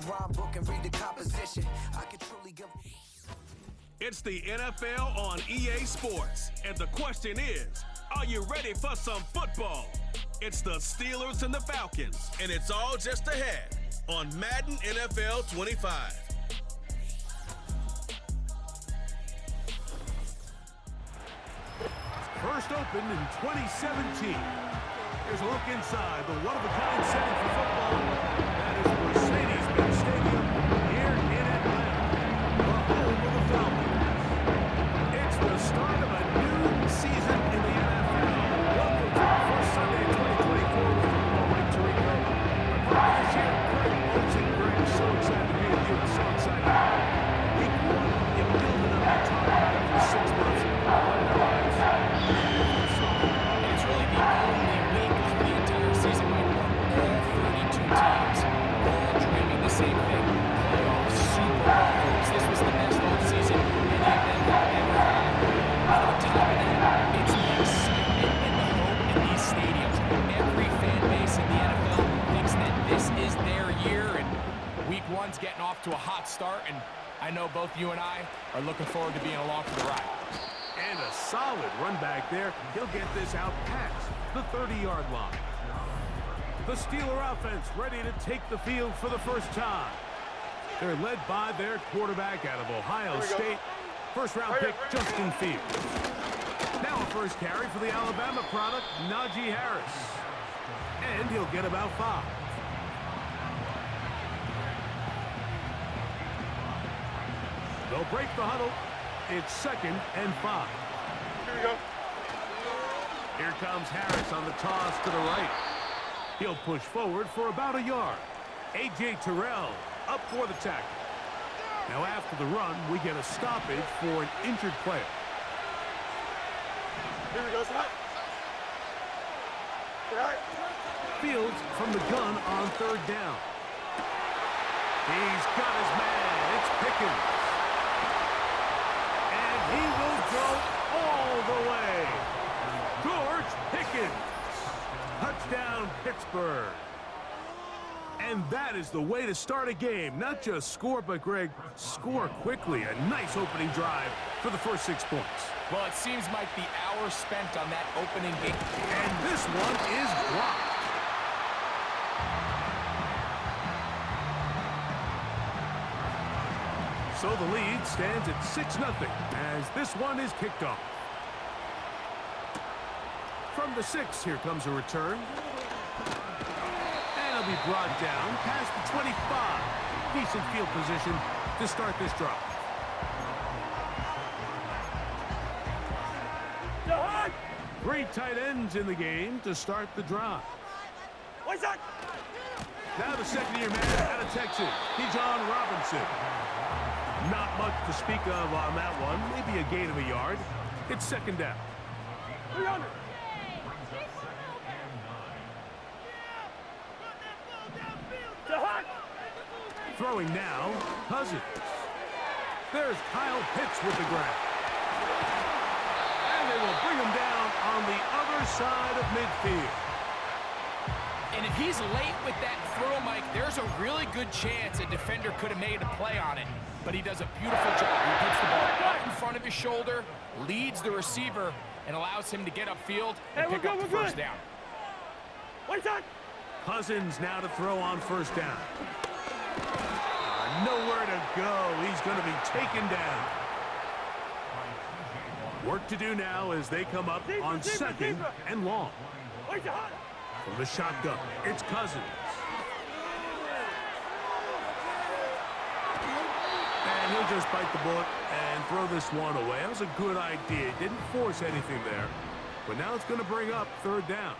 rhyme book and read the composition. I could truly give. It's the NFL on EA Sports, and the question is, are you ready for some football? It's the Steelers and the Falcons, and it's all just ahead on Madden NFL 25. First opened in 2017. Here's a look inside the one-of-a-kind setting for football. That is Mercedes-Benz Stadium here in Atlanta, the home of the Falcons. It's the start of a new season in the NFL. Welcome to the first Sunday of 2024 with football. Mike Tirico. Our partner this year, Greg Olsen. Greg, so excited to be with you and so excited. Week 1, you build it up, you talk about it for 6 months. It's really the only week of the entire season where all 32 teams all dreaming the same thing. Playoffs, Super Bowl hopes. This was the best offseason any of them have ever had. On top of that, it's the excitement and the hope in these stadiums. Every fan base in the NFL thinks that this is their year, and week 1's getting off to a hot start, and I know both you and I are looking forward to being along for the ride. And a solid run back there. He'll get this out past the 30-yard line. The Steeler offense ready to take the field for the first time. They're led by their quarterback out of Ohio State. First-round pick, Justin Fields. Now a first carry for the Alabama product, Najee Harris. And he'll get about 5. They'll break the huddle. It's 2nd and 5. Here we go. Here comes Harris on the toss to the right. He'll push forward for about a yard. A.J. Terrell up for the tackle. Now after the run, we get a stoppage for an injured player. Here we go, Scott. All right. Fields from the gun on 3rd down. He's got his man. It's Pickens. He will go all the way. George Pickens. Touchdown, Pittsburgh. And that is the way to start a game. Not just score, but, Greg, score quickly. A nice opening drive for the first 6 points. Well, it seems like the hour spent on that opening game. And this one is blocked. So the lead stands at 6-0 as this one is kicked off. From the 6, here comes a return. And it'll be brought down past the 25. Decent field position to start this drive. Three tight ends in the game to start the drive. Now the second-year man out of Texas, Bijan Robinson. Not much to speak of on that one. Maybe a gain of a yard. It's 2nd down. Throwing now, Cousins. There's Kyle Pitts with the grab. And they will bring him down on the other side of midfield. And if he's late with that throw, Mike, there's a really good chance a defender could have made a play on it. But he does a beautiful job. He puts the ball right in front of his shoulder, leads the receiver, and allows him to get upfield and pick up the first down. Cousins now to throw on 1st down. Nowhere to go. He's going to be taken down. Work to do now as they come up on 2nd and long. From the shotgun, it's Cousins. And he'll just bite the bullet and throw this one away. That was a good idea. Didn't force anything there. But now it's going to bring up 3rd down.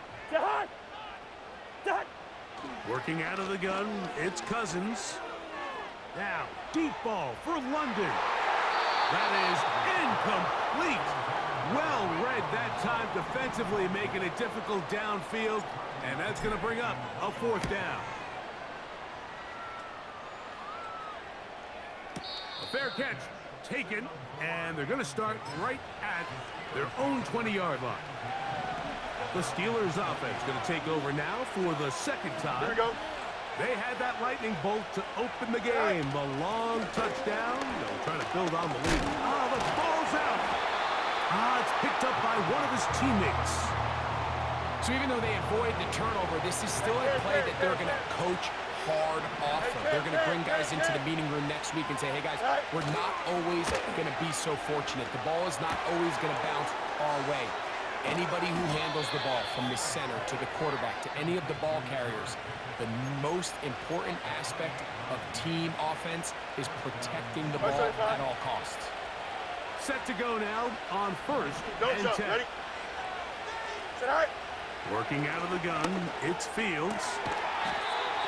Working out of the gun, it's Cousins. Now, deep ball for London. That is incomplete. Well read that time defensively, making it difficult downfield. And that's going to bring up a 4th down. A fair catch taken, and they're going to start right at their own 20-yard line. The Steelers offense going to take over now for the 2nd time. Here we go. They had that lightning bolt to open the game. The long touchdown. They'll try to build on the lead. Oh, the ball's out. It's picked up by one of his teammates. So even though they avoid the turnover, this is still a play that they're going to coach hard off of. They're going to bring guys into the meeting room next week and say, hey, guys, we're not always going to be so fortunate. The ball is not always going to bounce our way. Anybody who handles the ball from the center to the quarterback to any of the ball carriers, the most important aspect of team offense is protecting the ball at all costs. Set to go now on first and 10. Ready? Set high. Working out of the gun, it's Fields.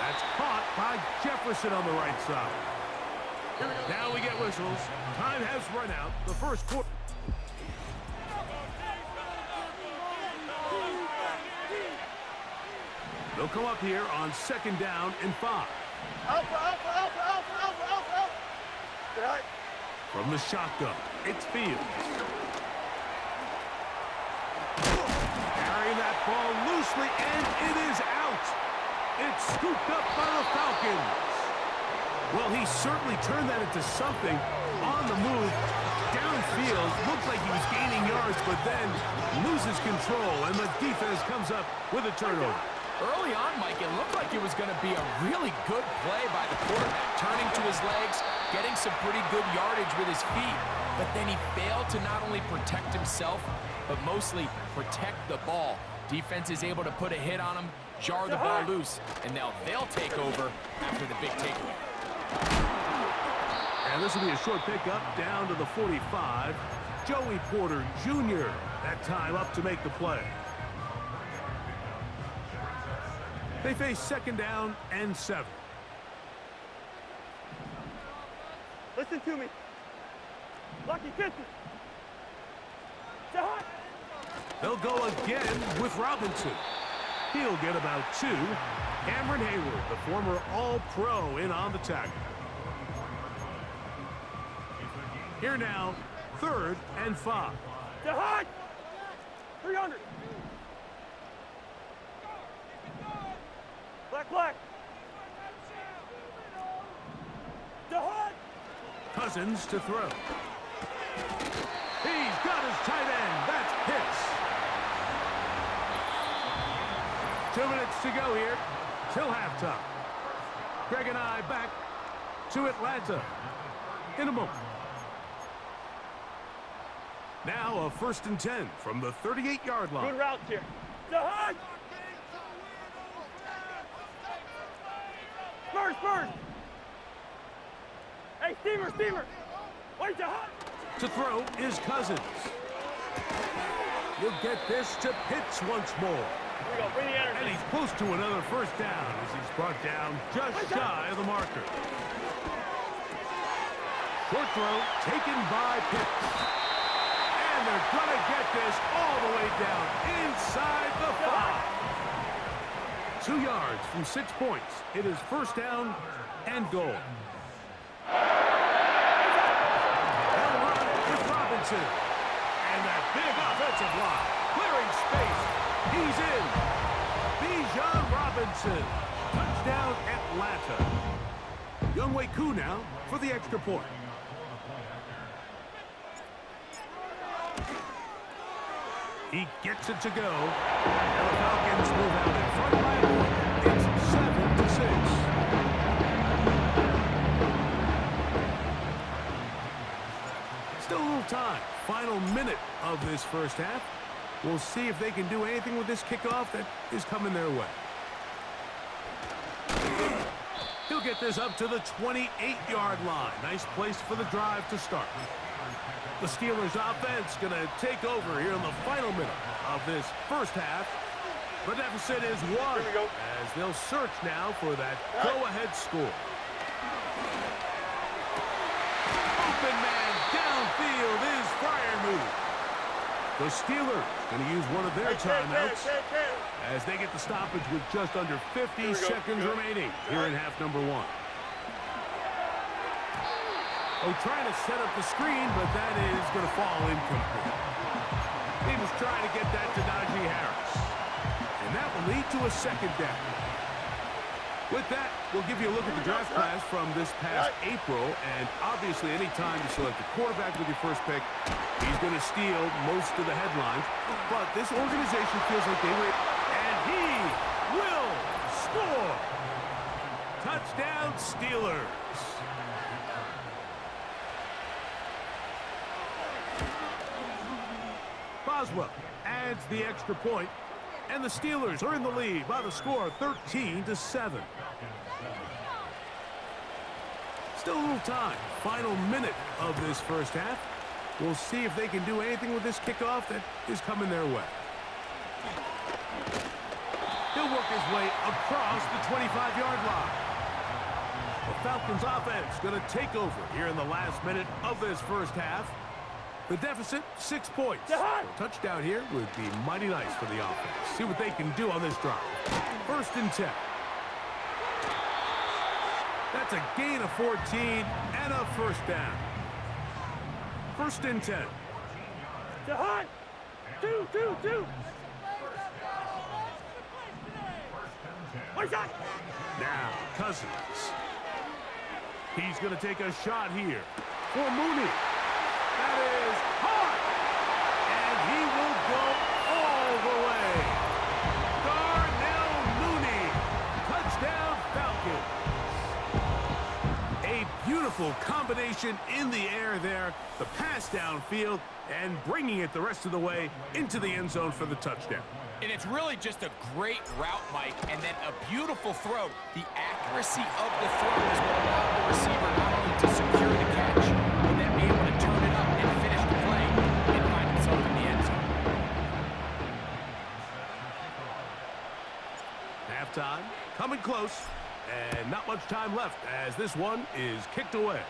That's caught by Jefferson on the right side. Now we get whistles. Time has run out. The first quarter. They'll come up here on 2nd down and 5. Alpha, alpha, alpha, alpha, alpha, alpha, alpha. Set high. From the shotgun, it's Fields. Carrying that ball loosely, and it is out. It's scooped up by the Falcons. Well, he certainly turned that into something on the move. Downfield, looked like he was gaining yards, but then loses control, and the defense comes up with a turnover. Early on, Mike, it looked like it was going to be a really good play by the quarterback, turning to his legs, getting some pretty good yardage with his feet, but then he failed to not only protect himself, but mostly protect the ball. Defense is able to put a hit on him, jar the ball loose, and now they'll take over after the big takeaway. And this will be a short pickup down to the 45. Joey Porter Jr. that time up to make the play. They face 2nd down and 7. Listen to me. Lucky 50. Set high. They'll go again with Robinson. He'll get about 2. Cameron Hayward, the former All-Pro, in on the tackle. Here now, 3rd and 5. Set high. 300. Black, black. Set high. Cousins to throw. He's got his tight end. That's Pitts. 2 minutes to go here till halftime. Greg and I back to Atlanta in a moment. Now a 1st and 10 from the 38-yard line. Good routes here. Set high. Spurs, Spurs. Hey, steamer, steamer. Wait, set high. To throw is Cousins. You'll get this to Pitts once more. Here we go, bring the energy. And he's close to another 1st down as he's brought down just shy of the marker. Short throw taken by Pitts. And they're going to get this all the way down inside the 5. 2 yards from 6 points. It is 1st down and goal. They'll run with Robinson. And that big offensive line clearing space. He's in. Bijan Robinson. Touchdown Atlanta. Younghoe Koo now for the extra point. He gets it to go. And the Falcons move out in front by a point. It's 7-6. Still a little time. Final minute of this 1st half. We'll see if they can do anything with this kickoff that is coming their way. He'll get this up to the 28-yard line. Nice place for the drive to start. The Steelers offense going to take over here in the final minute of this 1st half. The deficit is 1 as they'll search now for that go-ahead score. Open man downfield is Freiermuth. The Steelers going to use one of their timeouts as they get the stoppage with just under 50 seconds remaining here in half number 1. Oh, trying to set up the screen, but that is going to fall incomplete. He was trying to get that to Najee Harris. And that will lead to a 2nd down. With that, we'll give you a look at the draft class from this past April, and obviously any time you select a quarterback with your first pick, he's going to steal most of the headlines. But this organization feels like they were, and he will score. Touchdown, Steelers. Boswell adds the extra point, and the Steelers are in the lead by the score of 13-7. Still a little time. Final minute of this first half. We'll see if they can do anything with this kickoff that is coming their way. He'll work his way across the 25-yard line. The Falcons offense going to take over here in the last minute of this first half. The deficit, 6 points. A touchdown here would be mighty nice for the offense. See what they can do on this drive. 1st and 10. That's a gain of 14 and a first down. 1st and 10. Two. Now, Cousins. He's going to take a shot here for Mooney. That is hard. And he will go all the way. Darnell Mooney. Touchdown, Falcons. A beautiful combination in the air there. The pass downfield and bringing it the rest of the way into the end zone for the touchdown. And it's really just a great route, Mike, and then a beautiful throw. The accuracy of the throw is what allowed the receiver not only to secure the catch, but then be able to turn it up and finish the play and find himself in the end zone. Halftime, coming close, and not much time left as this one is kicked away.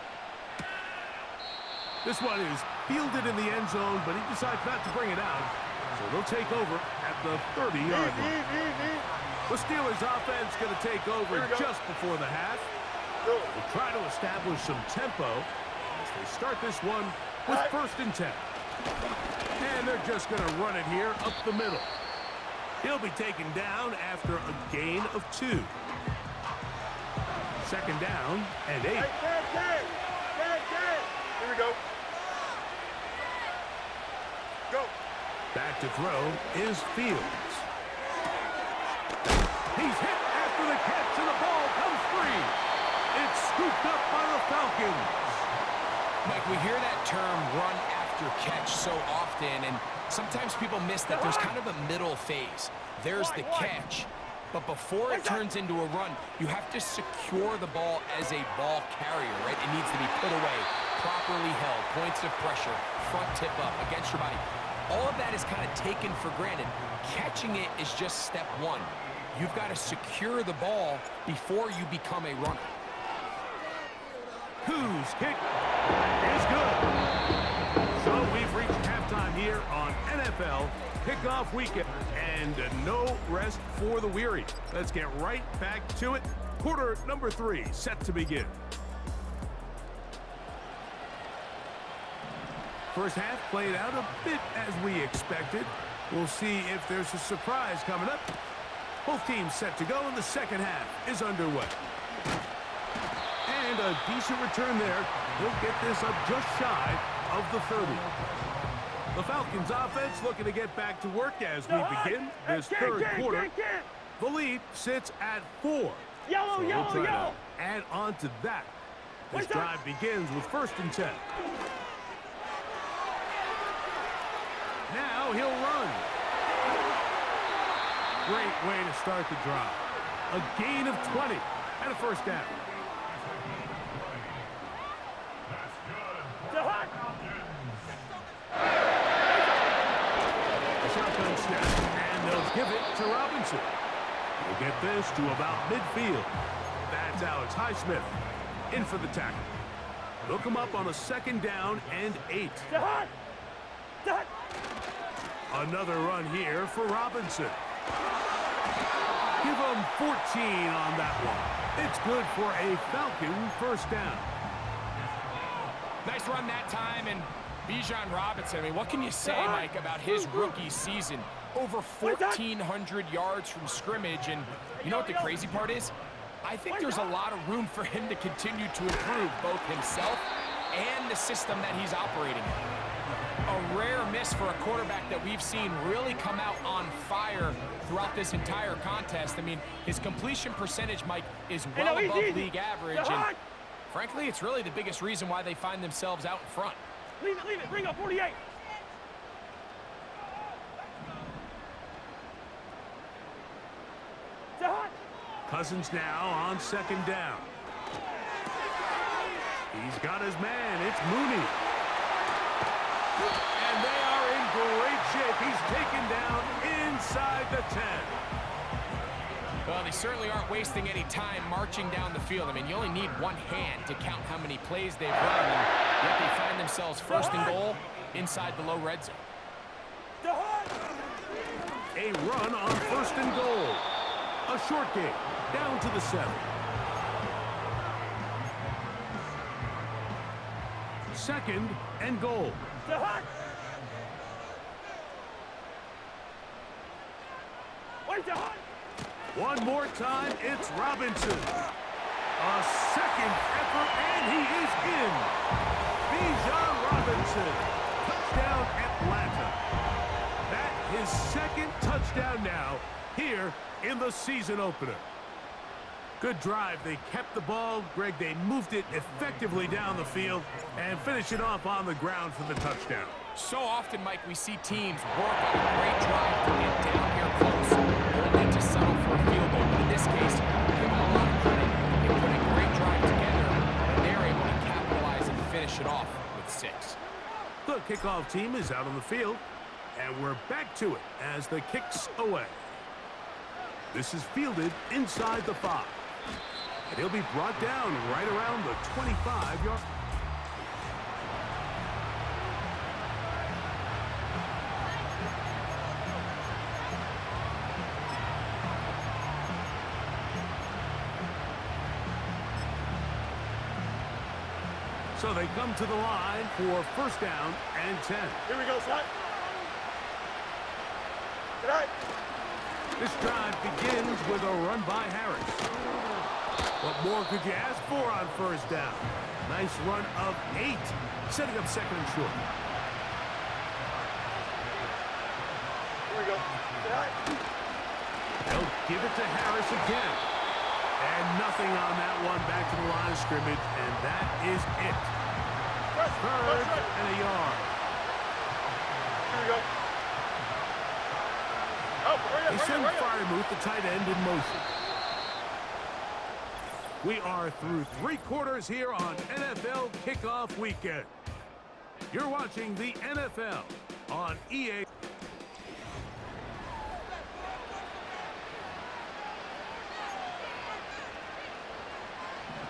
This one is fielded in the end zone, but he decides not to bring it out. So they'll take over at the 30-yard line. The Steelers offense going to take over just before the half. They'll try to establish some tempo as they start this one with 1st and 10. And they're just going to run it here up the middle. He'll be taken down after a gain of 2. 2nd down and 8. Here we go. Back to throw is Fields. He's hit after the catch, and the ball comes free. It's scooped up by the Falcons. Mike, we hear that term run after catch so often, and sometimes people miss that there's kind of a middle phase. There's the catch, but before it turns into a run, you have to secure the ball as a ball carrier, right? It needs to be put away, properly held, points of pressure, front tip up against your body. All of that is kind of taken for granted. Catching it is just step one. You've got to secure the ball before you become a runner. Whose kick is good. So we've reached halftime here on NFL Kickoff Weekend. And no rest for the weary. Let's get right back to it. Quarter number 3 set to begin. First half played out a bit as we expected. We'll see if there's a surprise coming up. Both teams set to go, and the second half is underway. And a decent return there. He'll get this up just shy of the 30. The Falcons offense looking to get back to work as we begin this third quarter. The lead sits at 4. Yellow, So yellow, we'll try yellow. to add on to that. This drive begins with 1st and 10. Now he'll run. Great way to start the drive. A gain of 20 and a first down. A shotgun snap, and they'll give it to Robinson. He'll get this to about midfield. That's Alex Highsmith in for the tackle. They'll come up on a 2nd down and 8. Another run here for Robinson. Give him 14 on that one. It's good for a Falcon first down. Nice run that time, and Bijan Robinson, I mean, what can you say, Mike, about his rookie season? Over 1,400 yards from scrimmage, and you know what the crazy part is? I think there's a lot of room for him to continue to improve both himself and the system that he's operating in. A rare miss for a quarterback that we've seen really come out on fire throughout this entire contest. I mean, his completion percentage, Mike, is well above league average, and frankly, it's really the biggest reason why they find themselves out in front. Leave it, bring up 48. Cousins now on second down. He's got his man. It's Mooney. And they are in great shape. He's taken down inside the 10. Well, they certainly aren't wasting any time marching down the field. I mean, you only need one hand to count how many plays they've run, and yet they find themselves first and goal inside the low red zone. A run on first and goal. A short game. Down to the 7. Second and goal. One more time, it's Robinson. A second effort, and he is in. Bijan Robinson. Touchdown, Atlanta. That's his second touchdown now here in the season opener. Good drive. They kept the ball. Greg, they moved it effectively down the field and finish it off on the ground for the touchdown. So often, Mike, we see teams work on a great drive to get down here close, only to settle for a field goal. But in this case, give them a lot of credit. They put a great drive together, and they're able to capitalize and finish it off with 6. The kickoff team is out on the field, and we're back to it as the kick's away. This is fielded inside the 5. And he'll be brought down right around the 25-yard. So they come to the line for first down and 10. Here we go, son. Good night. This drive begins with a run by Harris. What more could you ask for on first down? Nice run of 8, setting up second and short. Here we go. Good night. They'll give it to Harris again. And nothing on that one, back to the line of scrimmage, and that is it. Third and a yard. Here we go. They send Freiermuth, the tight end, in motion. We are through 3 quarters here on NFL Kickoff Weekend. You're watching the NFL on EA.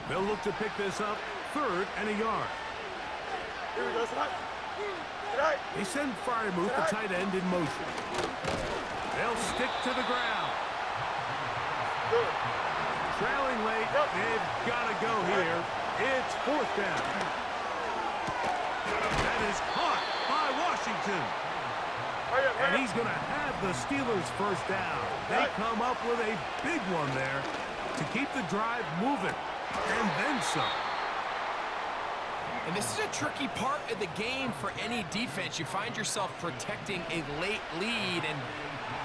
They'll look to pick this up, third and a yard. Here we go, son. Good night. They send Freiermuth, the tight end, in motion. They'll stick to the ground. Good. Trailing late, they've got to go here. It's fourth down. That is caught by Washington. And he's going to have the Steelers first down. They come up with a big one there to keep the drive moving. And then some. And this is a tricky part of the game for any defense. You find yourself protecting a late lead, and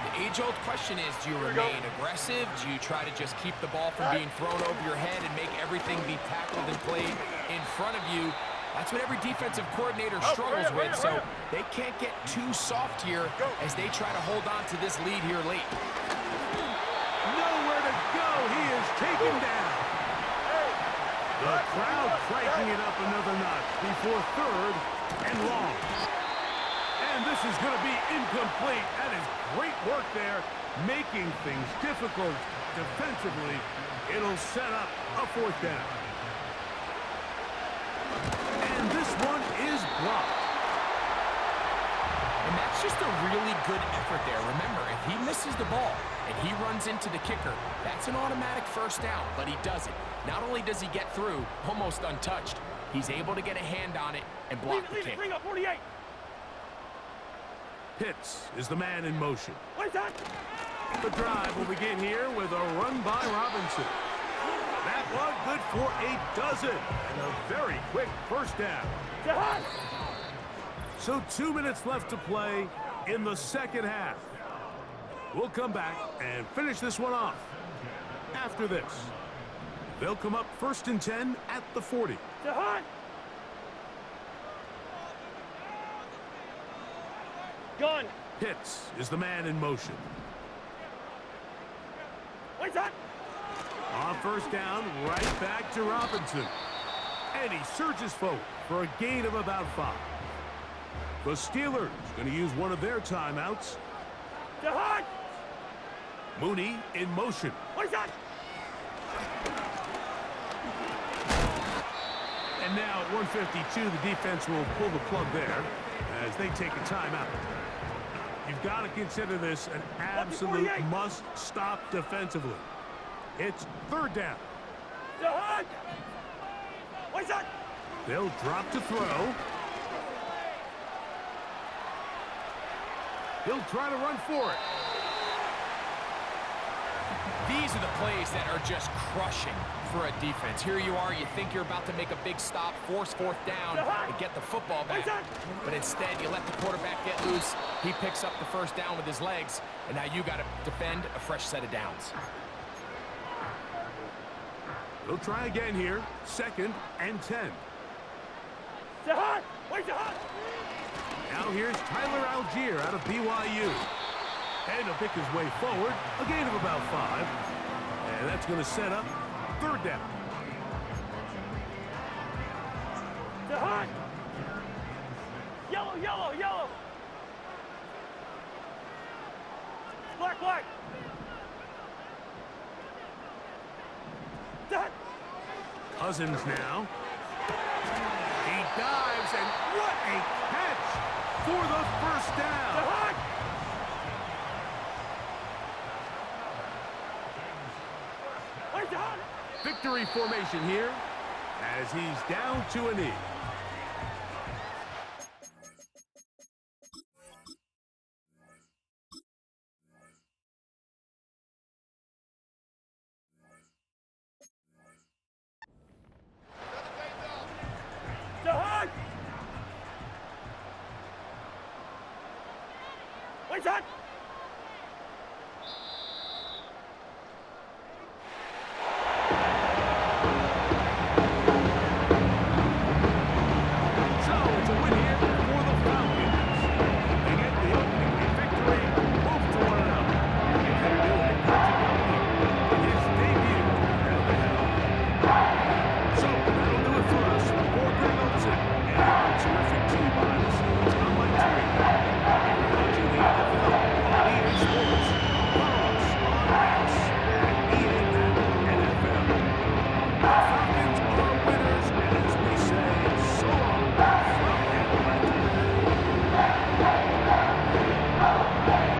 the age-old question is, do you remain aggressive? Do you try to just keep the ball from being thrown over your head and make everything be tackled and played in front of you? That's what every defensive coordinator struggles with, so they can't get too soft here as they try to hold on to this lead here late. Nowhere to go. He is taken down. The crowd cranking it up another notch before third and long. And this is going to be incomplete. That is great work there, making things difficult defensively. It'll set up a fourth down. And this one is blocked. And that's just a really good effort there. Remember, if he misses the ball and he runs into the kicker, that's an automatic first down, but he doesn't. Not only does he get through almost untouched, he's able to get a hand on it and block the kick. Bring up 48. Pitts is the man in motion. What is that? The drive will begin here with a run by Robinson. That one good for a dozen. And a very quick first down. So 2 minutes left to play in the second half. We'll come back and finish this one off. After this, they'll come up 1st and 10 at the 40. Gun. Pitts is the man in motion. What's that? On first down, right back to Robinson. And he surges forward for a gain of about 5. The Steelers going to use one of their timeouts. Mooney in motion. What's that? And now at 152, the defense will pull the plug there as they take a timeout. You've got to consider this an absolute must-stop defensively. It's 3rd down. What's that? They'll drop to throw. He'll try to run for it. These are the plays that are just crushing for a defense. Here you are, you think you're about to make a big stop, force 4th down, and get the football back. But instead, you let the quarterback get loose. He picks up the 1st down with his legs, and now you got to defend a fresh set of downs. They'll try again here. 2nd and 10. Now here's Tyler Algier out of BYU. And he'll pick his way forward. A gain of about 5. And that's going to set up 3rd down. Yellow, yellow, yellow. Black, black. Cousins now. He dives, and what a catch for the 1st down. Victory formation here as he's down to a knee. What's that?